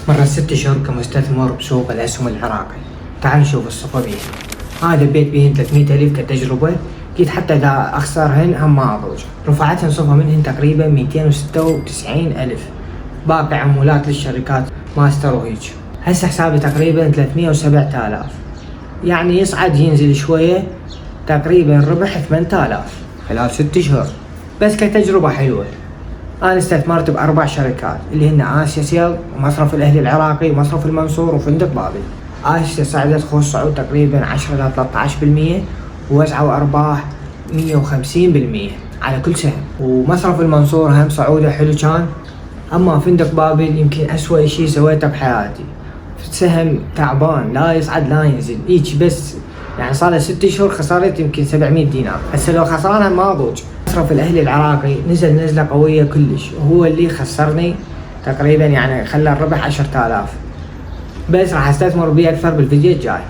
مرة 6 شهور كمستثمر بسوق الأسهم العراقي. تعال نشوف الصفقة. هذا البيت بيهن 300,000 كتجربة، قلت حتى إذا أخسرهن هم ما أضوج. رفعتهن صفقة منهن تقريبا 296,000، باقي عمولات للشركات ماستر وهيج. هسه حسابي تقريبا 307,000، يعني يصعد ينزل شوية، تقريبا ربح 8,000 خلال 6 شهور. بس كتجربة حلوة. أنا استثمرت ب4 شركات اللي هن آسيا سيل ومصرف الأهلي العراقي ومصرف المنصور وفندق بابل. آسيا صعدت خوش صعود تقريبا 10 إلى 13%، ووزعوا أرباح 150% على كل سهم. ومصرف المنصور هم صعوده حلو كان. أما فندق بابل يمكن أسوأ شي سويته بحياتي، سهم تعبان، لا يصعد لا ينزل هيك، بس يعني صار له 6 شهور خسرت يمكن 700 دينار. هسه لو خسرانها ما ضوج. مصرف الأهلي العراقي نزل نزلة قوية كلش، وهو اللي خسرني تقريبا، يعني خلى الربح 10,000. بس راح استثمر بيه أكثر بالفيديو الجاي.